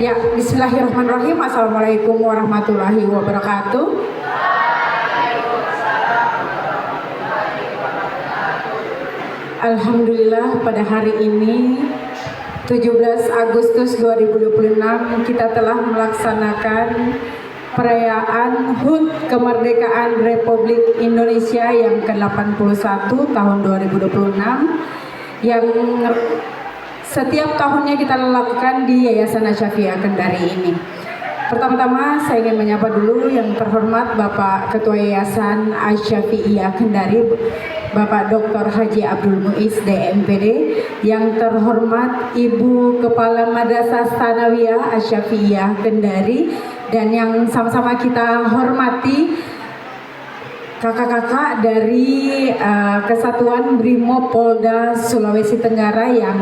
Ya, bismillahirrahmanirrahim. Assalamualaikum warahmatullahi wabarakatuh. Alhamdulillah pada hari ini 17 Agustus 2026 kita telah melaksanakan perayaan HUT Kemerdekaan Republik Indonesia yang ke-81 tahun 2026 yang setiap tahunnya kita lakukan di Yayasan Asy-Syafi'iyah Kendari ini. Pertama-tama saya ingin menyapa dulu yang terhormat Bapak Ketua Yayasan Asy-Syafi'iyah Kendari, Bapak Dr. Haji Abdul Muiz DMPD, yang terhormat Ibu Kepala Madrasah Tsanawiyah Asy-Syafi'iyah Kendari, dan yang sama-sama kita hormati kakak-kakak dari Kesatuan Brimob Polda Sulawesi Tenggara yang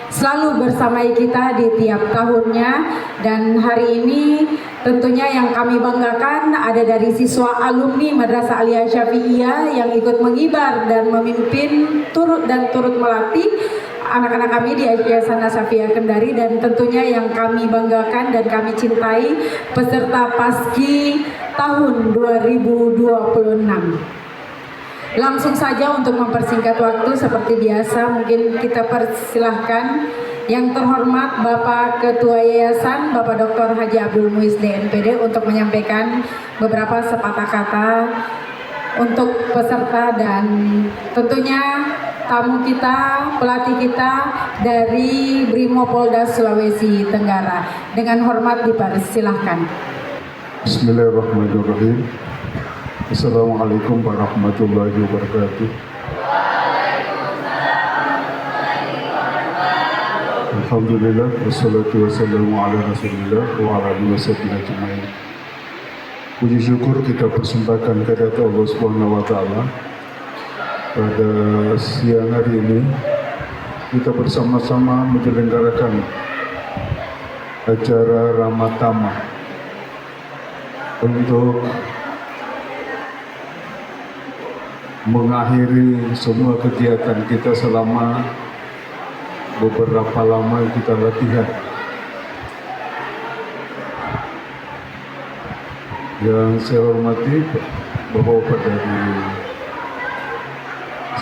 selalu bersamai kita di tiap tahunnya. Dan hari ini tentunya yang kami banggakan ada dari siswa alumni Madrasah Aliyah Syafi'iyah yang ikut mengibar dan memimpin turut melatih anak-anak kami di Yayasan Asy-Syafi'iyah Kendari, dan tentunya yang kami banggakan dan kami cintai peserta Paski tahun 2026. Langsung saja untuk mempersingkat waktu seperti biasa, mungkin kita persilahkan yang terhormat Bapak Ketua Yayasan, Bapak Dr. Haji Abdul Muiz DMPD, untuk menyampaikan beberapa sepatah kata untuk peserta dan tentunya tamu kita, pelatih kita dari Brimob Polda Sulawesi Tenggara. Dengan hormat dipersilahkan. Bismillahirrahmanirrahim. Assalamualaikum warahmatullahi wabarakatuh. Alhamdulillah, wassalatu wassalamu ala rasulillah wa ala alihi wasahbihi ajma'in. Puji syukur kita persembahkan kehadirat Allah Subhanahu wa taala. Pada siang hari ini kita bersama-sama menyelenggarakan acara Ramatama untuk mengakhiri semua kegiatan kita selama beberapa lama kita latihan. Yang saya hormati Bapak-bapak dari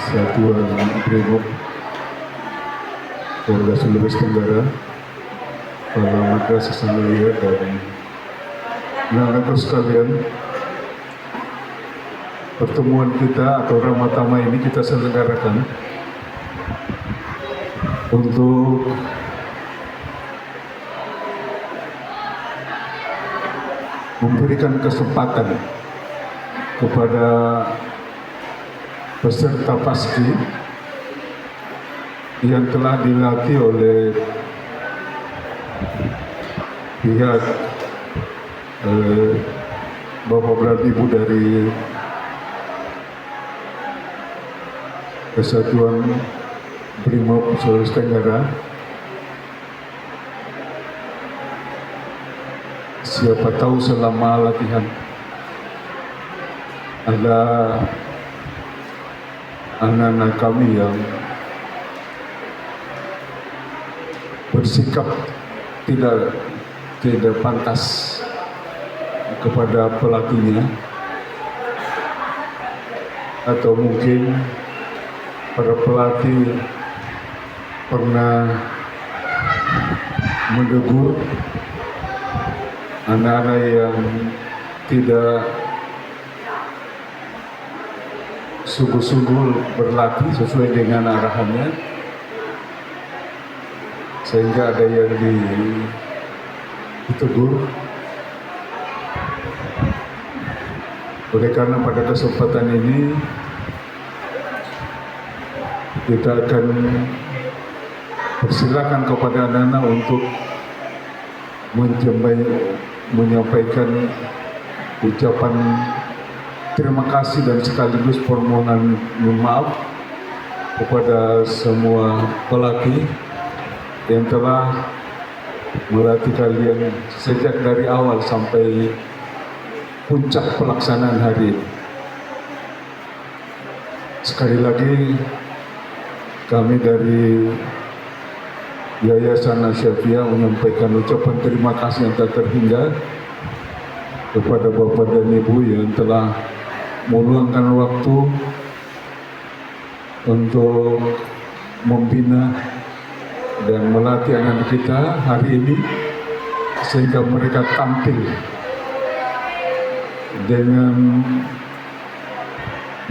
Satuan Brimob Polda Sulawesi Tenggara, para madrasah Tsanawiyah dan anak-anak sekalian, pertemuan kita atau Ramatama ini kita selenggarakan untuk memberikan kesempatan kepada peserta Paski yang telah dilatih oleh pihak Bapak dan Ibu dari Kesatuan Brimob Sulawesi Tenggara. Siapa tahu selama latihan ada anak-anak kami yang bersikap tidak pantas kepada pelatihnya, atau mungkin para pelatih pernah menegur anak-anak yang tidak sungguh-sungguh berlatih sesuai dengan arahannya, sehingga ada yang ditegur. Oleh karena pada kesempatan ini kita akan persilakan kepada anak-anak untuk menyampaikan ucapan terima kasih dan sekaligus permohonan maaf kepada semua pelatih yang telah melatih kalian sejak dari awal sampai puncak pelaksanaan hari ini. Sekali lagi kami dari Yayasan Asyafiah menyampaikan ucapan terima kasih yang tak terhingga kepada Bapak dan Ibu yang telah meluangkan waktu untuk membina dan melatih anak kita hari ini sehingga mereka tampil dengan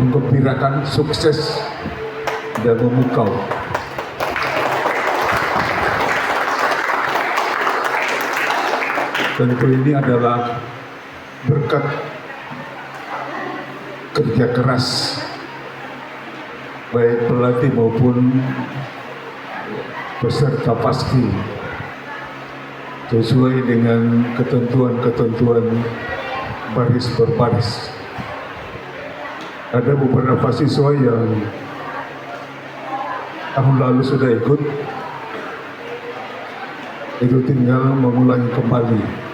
menggembirakan, sukses dan memukau. Tentu ini adalah berkat kerja keras baik pelatih maupun peserta paski sesuai dengan ketentuan-ketentuan baris berbaris. Ada beberapa siswa yang tahun lalu sudah ikut, itu tinggal mengulangi kembali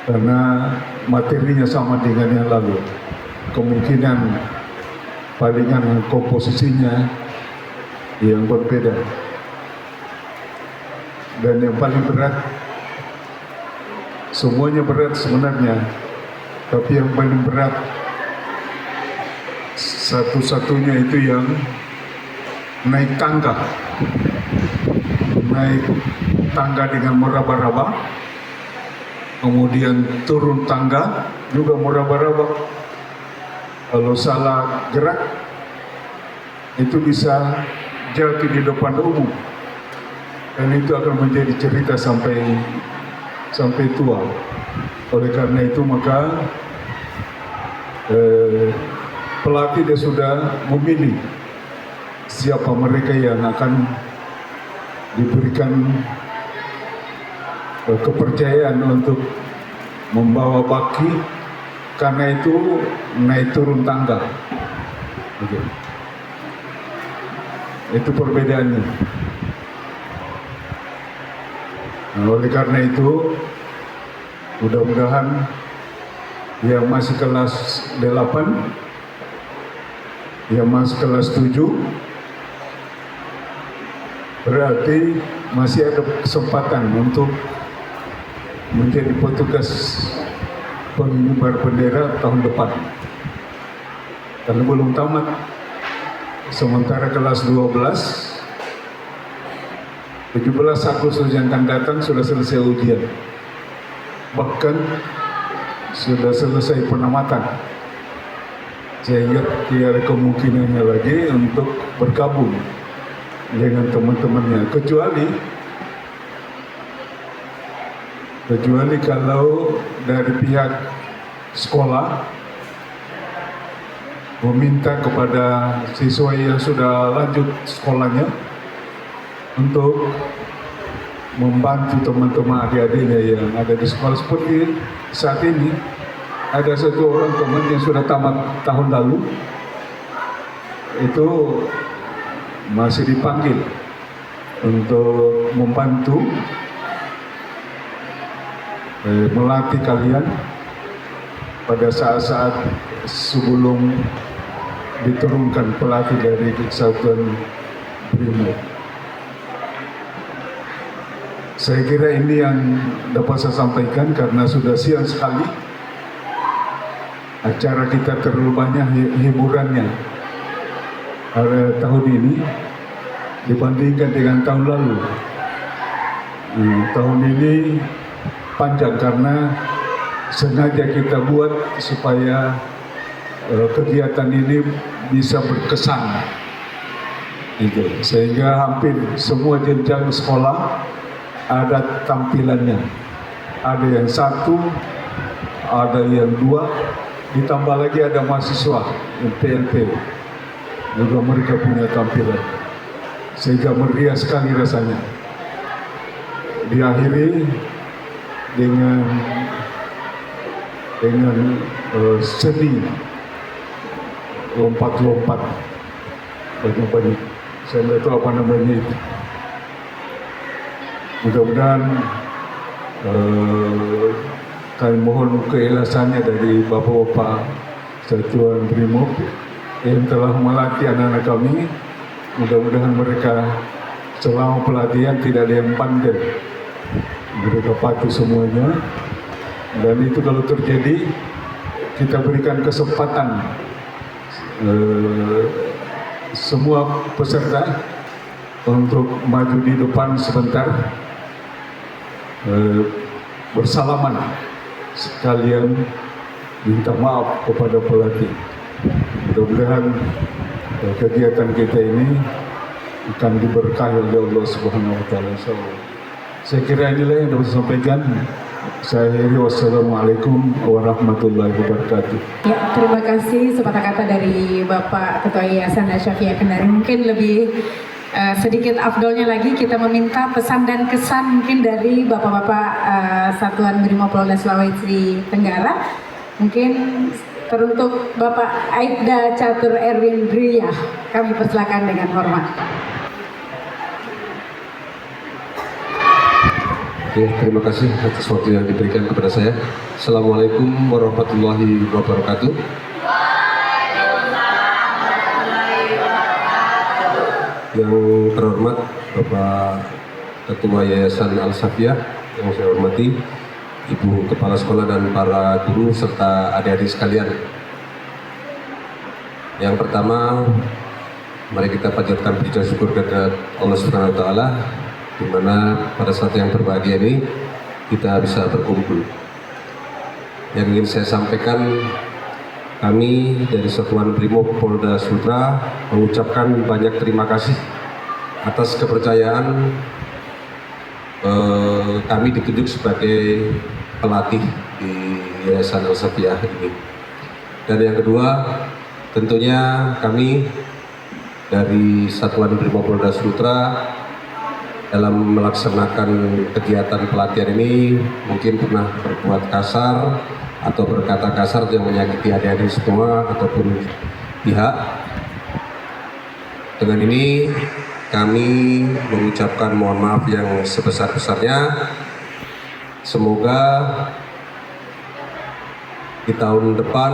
karena materinya sama dengan yang lalu. Kemungkinan palingan komposisinya yang berbeda. Dan yang paling berat, semuanya berat sebenarnya, tapi yang paling berat satu-satunya itu yang naik tangga dengan meraba-raba, kemudian turun tangga juga meraba-raba. Kalau salah gerak itu bisa jatuh di depan umum, dan itu akan menjadi cerita sampai tua. Oleh karena itu maka pelatih dia sudah memilih siapa mereka yang akan diberikan kepercayaan untuk membawa baki, karena itu naik turun tangga. Oke. Itu perbedaannya. Nah, oleh karena itu mudah-mudahan yang masih kelas 8, yang masih kelas 7, berarti masih ada kesempatan untuk menjadi petugas pengibar bendera tahun depan, karena belum tamat. Sementara kelas 12, 17 Agustus yang akan datang sudah selesai ujian, bahkan sudah selesai penamatan, sehingga tidak ada kemungkinannya lagi untuk bergabung dengan teman-temannya, kecuali kalau dari pihak sekolah meminta kepada siswa yang sudah lanjut sekolahnya untuk membantu teman-teman adik-adiknya yang ada di sekolah. Seperti saat ini ada satu orang teman yang sudah tamat tahun lalu, itu masih dipanggil untuk membantu melatih kalian pada saat-saat sebelum diturunkan pelatih dari Kesatuan Brimob. Saya kira ini yang dapat saya sampaikan karena sudah siang sekali. Acara kita terlalu banyak hiburannya pada tahun ini dibandingkan dengan tahun lalu. Tahun ini panjang karena sengaja kita buat supaya kegiatan ini bisa berkesan, gitu. Sehingga hampir semua jenjang sekolah ada tampilannya. Ada yang 1, ada yang 2, ditambah lagi ada mahasiswa yang PLP, juga mereka punya tampilan, sehingga meriah sekali rasanya. Diakhiri dengan seni lompat-lompat banyak-banyak. Saya tidak tahu apa namanya itu. Mudah-mudahan kami mohon keikhlasannya dari Bapak-Bapak Satuan Brimob yang telah melatih anak-anak kami. Mudah-mudahan mereka selama pelatihan tidak ada yang bandel, mereka patuh semuanya. Dan itu kalau terjadi, kita berikan kesempatan semua peserta untuk maju di depan sebentar, bersalaman, sekalian minta maaf kepada pelatih. Mudah-mudahan kegiatan kita ini akan diberkahi oleh Allah Subhanahu wa taala. Saya kira inilah yang dapat saya sampaikan. Saya akhiri, wassalamualaikum warahmatullahi wabarakatuh. Ya, terima kasih sepatah kata dari Bapak Ketua Yayasan Asy-Syafi'iyah Kendari. Mungkin lebih sedikit afdolnya lagi kita meminta pesan dan kesan mungkin dari Bapak-Bapak Satuan Brimopolda Sulawesi Tenggara. Mungkin teruntuk Bapak Aibda Catur Erwin Ria, kami persilakan dengan hormat. Ya, terima kasih atas waktu yang diberikan kepada saya. Assalamualaikum warahmatullahi wabarakatuh. Yang terhormat Bapak Ketua Yayasan Al-Syafi'iyah, yang saya hormati Ibu Kepala Sekolah dan para guru serta adik-adik sekalian. Yang pertama, mari kita panjatkan puji syukur kepada Allah Subhanahu wa taala, di mana pada saat yang berbahagia ini kita bisa berkumpul. Yang ingin saya sampaikan, kami dari Satuan Brimob Polda Sultra mengucapkan banyak terima kasih atas kepercayaan kami ditunjuk sebagai pelatih di Yayasan Al-Syafi'iyah ini. Dan yang kedua, tentunya kami dari Satuan Brimob Polda Sultra dalam melaksanakan kegiatan pelatihan ini mungkin pernah berbuat kasar atau berkata kasar yang menyakiti adik-adik semua ataupun pihak. Dengan ini kami mengucapkan mohon maaf yang sebesar-besarnya. Semoga di tahun depan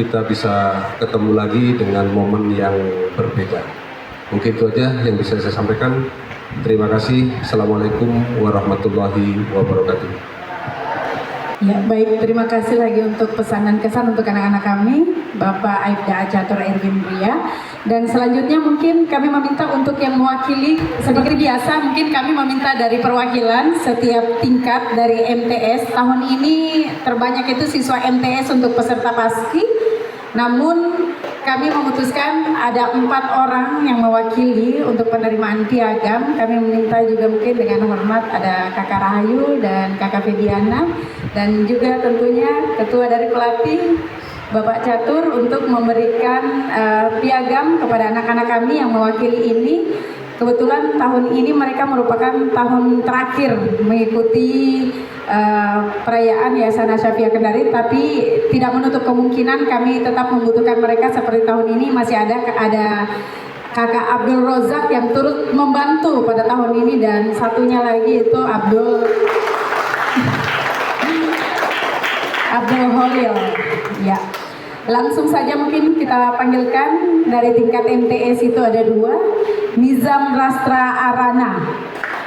kita bisa ketemu lagi dengan momen yang berbeda. Mungkin itu aja yang bisa saya sampaikan. Terima kasih. Assalamualaikum warahmatullahi wabarakatuh. Ya, baik, terima kasih lagi untuk pesan dan kesan untuk anak-anak kami, Bapak Aibda Catur Erwin Ria. Dan selanjutnya mungkin kami meminta untuk yang mewakili, seperti biasa mungkin kami meminta dari perwakilan setiap tingkat dari MTS. Tahun ini terbanyak itu siswa MTS untuk peserta paski. Namun kami memutuskan ada 4 orang yang mewakili untuk penerimaan piagam. Kami meminta juga mungkin dengan hormat ada Kakak Rahayu dan Kakak Fediana, dan juga tentunya Ketua dari pelatih Bapak Catur untuk memberikan piagam kepada anak-anak kami yang mewakili ini. Kebetulan tahun ini mereka merupakan tahun terakhir mengikuti perayaan Yayasan Asy-Syafi'iyah Kendari, tapi tidak menutup kemungkinan kami tetap membutuhkan mereka seperti tahun ini. Masih ada Kakak Abdul Rozak yang turut membantu pada tahun ini, dan satunya lagi itu Abdul Holil. Ya, langsung saja mungkin kita panggilkan dari tingkat MTS itu ada 2. Nizam Rastra Arana,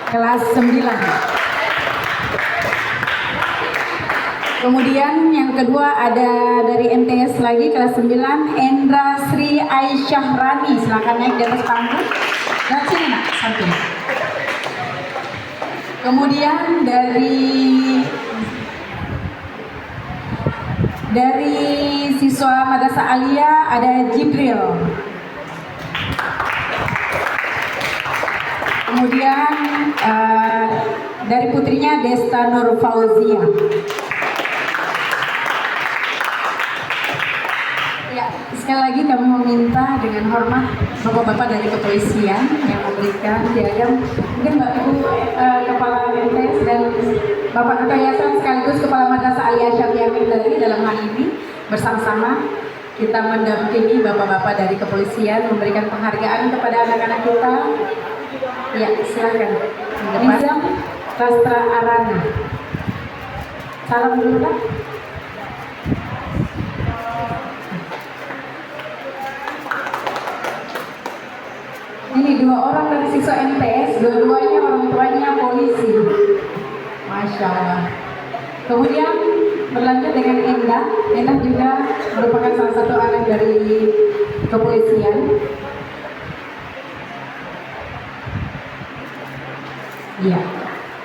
kelas 9. Kemudian yang kedua ada dari MTS lagi kelas 9, Endra Sri Aisyah Rani. Silakan naik di atas panggung. Dan sini nak, samping. Kemudian dari siswa Madrasah Aliyah ada Jibril. Kemudian dari putrinya Desta Nur Fauzia. Ya, sekali lagi kami meminta dengan hormat Bapak-bapak dari kepolisian yang memberikan piagam. Mungkin Mbak Ibu Kepala MTS dan Bapak Ketua Yayasan sekaligus Kepala Madrasah Aliyah Asy-Syafi'iyah Kendari dalam hal ini bersama-sama kita mendampingi Bapak-bapak dari kepolisian memberikan penghargaan kepada anak-anak kita. Ya, silakan. Nizam Rastra Arana. Salam dulu Pak. Ini 2 orang dari siswa MTS Insya Allah. Kemudian berlanjut dengan Endah. Endah juga merupakan salah satu anak dari kepolisian. Iya.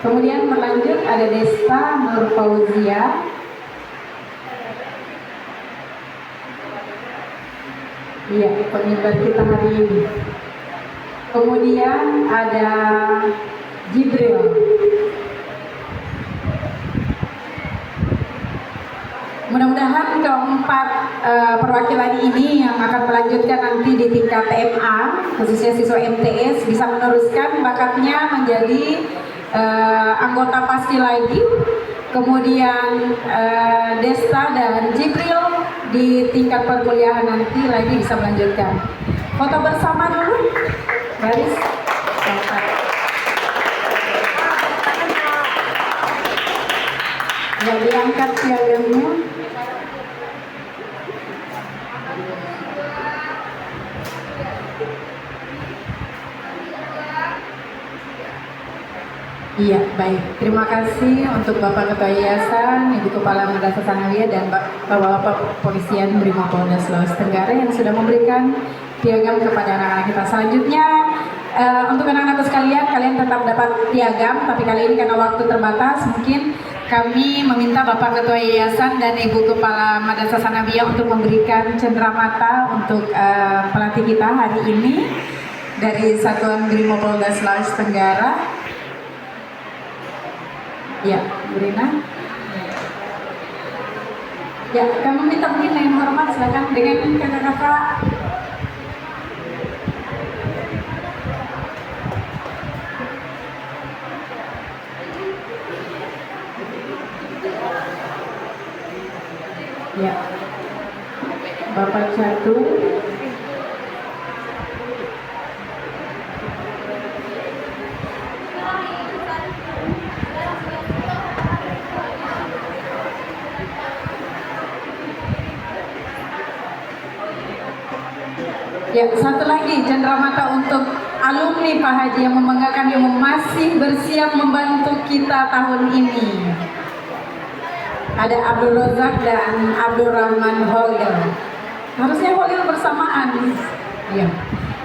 Kemudian berlanjut ada Desta Nur Fauzia. Iya, pengibar kita hari ini. Kemudian ada Jibril. Mudah-mudahan keempat perwakilan ini yang akan melanjutkan nanti di tingkat MA, khususnya siswa MTS, bisa meneruskan bakatnya menjadi anggota pasti lagi. Kemudian Desta dan Jibril di tingkat perkuliahan nanti lagi bisa melanjutkan. Foto bersama dulu, garis. Ya, diangkat piagamnya. Iya, baik. Terima kasih untuk Bapak Ketua Yayasan, Ibu Kepala Madrasah Sanawiyah, dan Bapak-Bapak Polisian Brimopolda Sulawesi Tenggara yang sudah memberikan piagam kepada anak-anak kita. Selanjutnya, untuk anak-anak sekalian, kalian tetap dapat piagam, tapi kali ini karena waktu terbatas, mungkin kami meminta Bapak Ketua Yayasan dan Ibu Kepala Madrasah Sanawiyah untuk memberikan cenderamata untuk pelatih kita hari ini dari Satuan Brimopolda Sulawesi Tenggara. Ya, Bu Rina. Ya, kami minta mungkin dengan hormat silakan dengan kakak-kakak. Ya, Bapak Catur. Ya, satu lagi cenderamata untuk alumni Pak Haji yang membanggakan yang masih bersiap membantu kita tahun ini. Ada Abdul Razak dan Abdul Rahman Holil. Harusnya Holil bersamaan. Ya.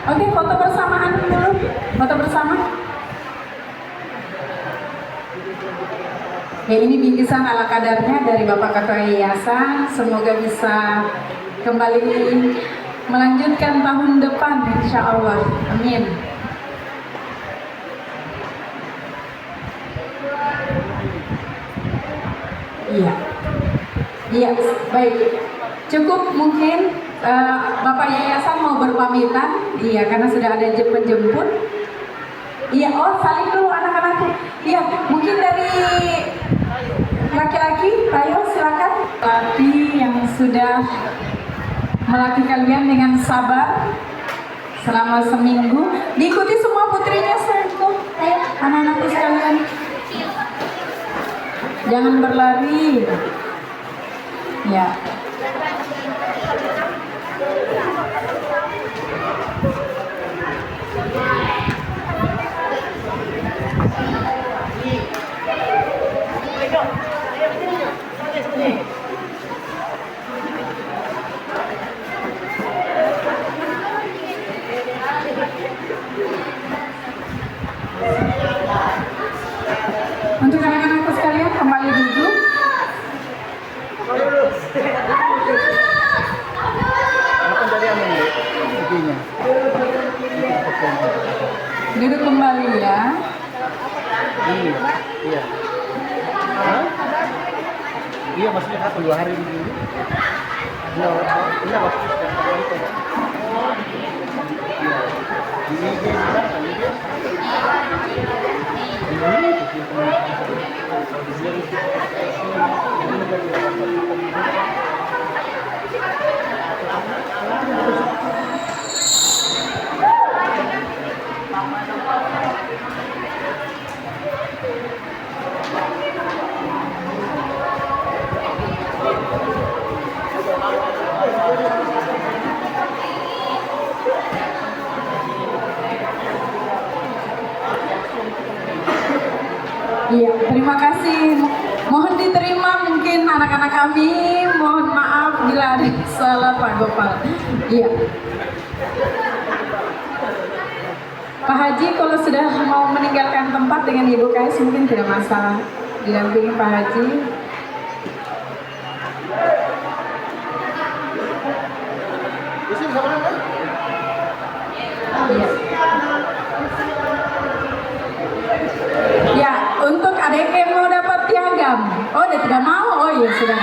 Oke, foto bersamaan dulu. Foto bersama. Ya, ini bingkisan ala kadarnya dari Bapak Ketua Yayasan. Semoga bisa kembali melanjutkan tahun depan, insya Allah. Amin. Iya, iya, baik. Cukup mungkin Bapak Yayasan mau berpamitan, iya, karena sudah ada penjemput. Iya, oh saling dulu anak-anakku. Iya, mungkin dari laki-laki, ayo silakan. Tapi yang sudah melatih kalian dengan sabar selama seminggu, diikuti semua putrinya sayangku. Ayo anak-anakku sekalian, jangan berlari. Ya. Untuk anak-anakku sekalian kembali duduk. Duduk kembali ya. Iya. Iya, maksudnya kan 2 hari dulu. Iya, maksudnya Iya, terima kasih anak-anak kami, mohon maaf bila ada salah Pak Gopal. Iya. Pak Haji kalau sudah mau meninggalkan tempat dengan Ibu Kais mungkin tidak masalah. Didampingi Pak Haji. Iya. Ya, untuk adik yang mau dapat piagam. Oh, dia tidak mau. Oh, ya sudah.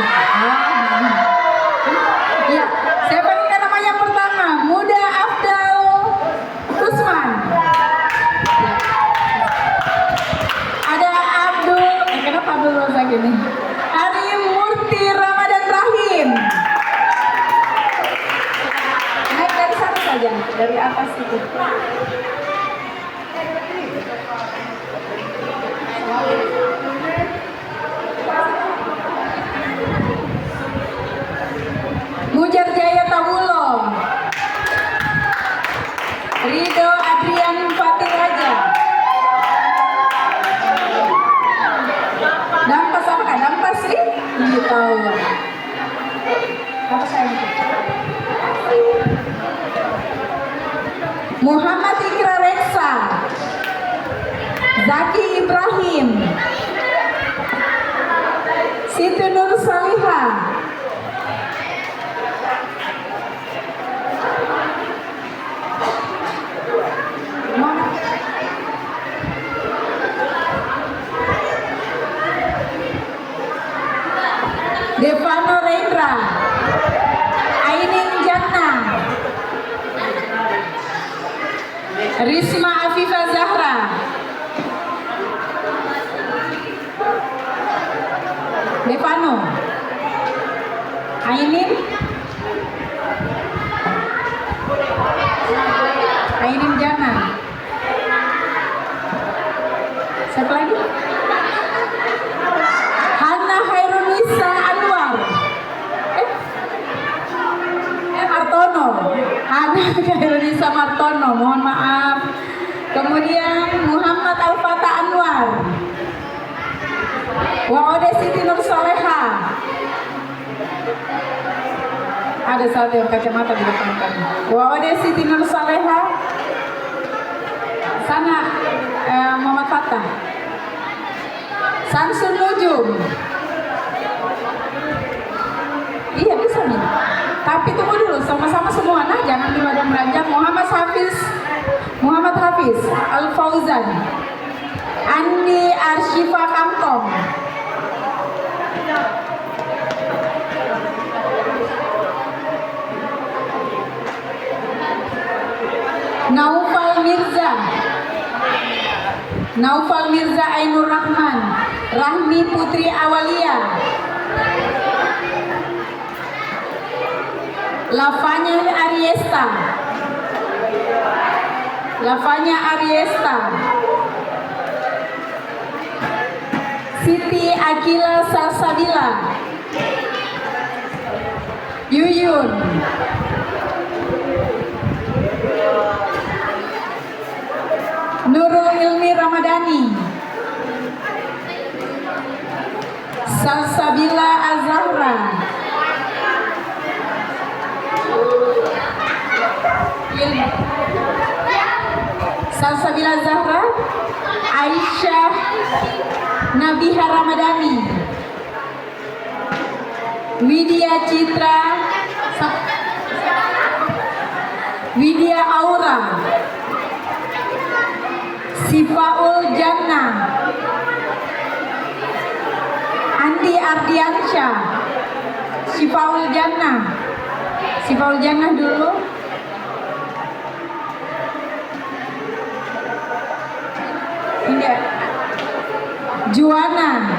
Ya, saya panggilkan nama yang pertama, Muda Afdal Usman. Ya. Ada Abdul, kenapa Abdul Rozak ini? Ari Murti Ramadan Rahim. Naik dari sana saja, dari atas itu. Mujar Jaya Tawulo, Rido Adrian Fatiraja. Dampas apa kan? Dampas sih? Ini tahu. Apa saya? Muhammad Ikrar Reksa, Zaki Ibrahim, Siti Nur Salihah, Devano Rendra, Aining Jannah, Risma Afifah Zahra, Devano, Aining Jannah. Siapa lagi? Hana Hairunisa Anwar. Martono. Hana Hairunisa Martono, mohon maaf. Kemudian Muhammad Al-Fatah Anwar. Waode Siti Nur Soleha. Ada satu yang kacamata di depan kami. Waode Siti Nur Soleha. Sana Muhammad Fatah. Samsun Nujum. Iya bisa nih. Tapi tunggu dulu, sama-sama semua nah, jangan di badan beranjak. Muhammad Hafiz Al Fauzan, Andi Arshifa Kangkong, Naufal Mirza Ainur Rahman, Rahmi Putri Awalia, Lavanya Ariesta, Siti Akila Salsabila, Yuyun, Nurul Ilmi Ramadhani, Salsabila Azahra, Salsabila Zahra, Aisyah Nabiha Ramadhani, Widya Citra, Widya Aura, Sifaul Jannah, Andi Ardiansyah, Sifaul Jannah dulu. Ini Juana,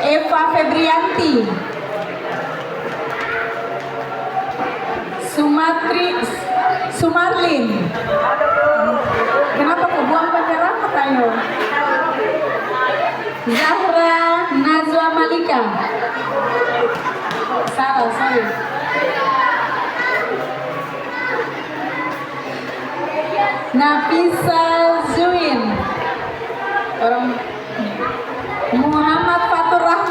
Eva Febrianti, Sumarlin. Kenapa kau buang bendera ayo? Zahra Nazwa Malika. Salah, sorry. Nafisa Zuin, orang Muhammad Fatur Rahman.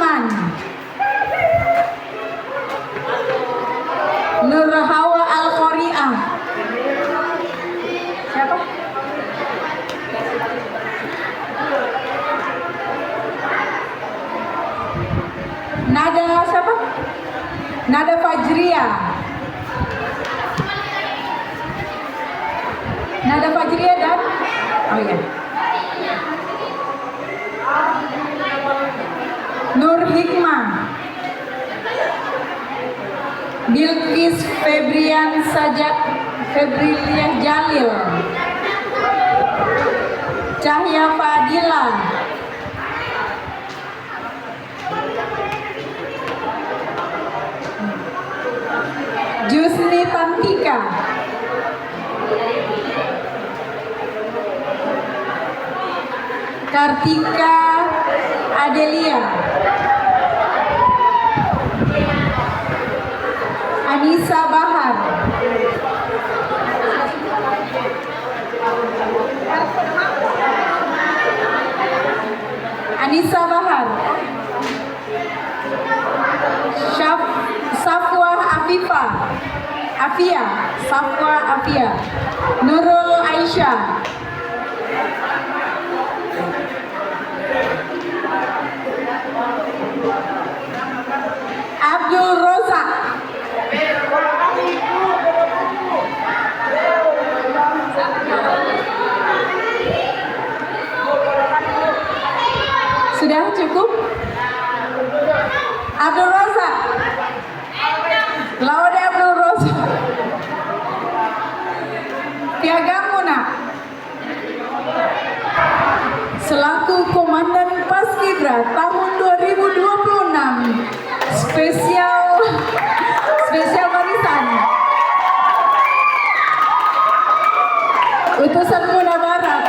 Nada Fajria. Nada Fajria dan oh ya. Nur Hikmah. Bilqis Febrian Sajak Febriliah Jalil. Cahya Fadila. Jusni Tantika. Kartika Adelia. Anissa Bahar. Anissa Bahar. Safwa Afifah. Afia. Safwa Afia. Nurul Aisyah. Abdul Rozak. Sudah cukup? Abdul Rozak. Laude Abdul Rozak. Piagam Muna. Selaku Komandan Paskibra tahun 2026 spesial barisan utusan Muda Barat.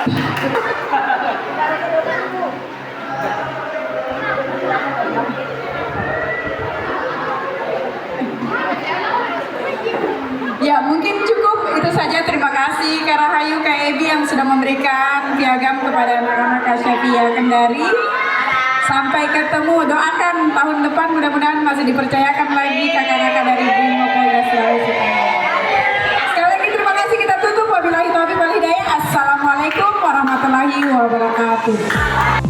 Ya mungkin cukup itu saja. Terima kasih Kak Rahayu, Kak Ebi yang sudah memberikan piagam kepada anak-anak Kasyafia Kendari. Sampai ketemu, doakan tahun depan mudah-mudahan masih dipercayakan lagi kakak-kakak dari Brimopolda Sulawesi Tenggara. Sekali lagi terima kasih, kita tutup. Wabillahi taufiq wal hidayah. Assalamualaikum warahmatullahi wabarakatuh.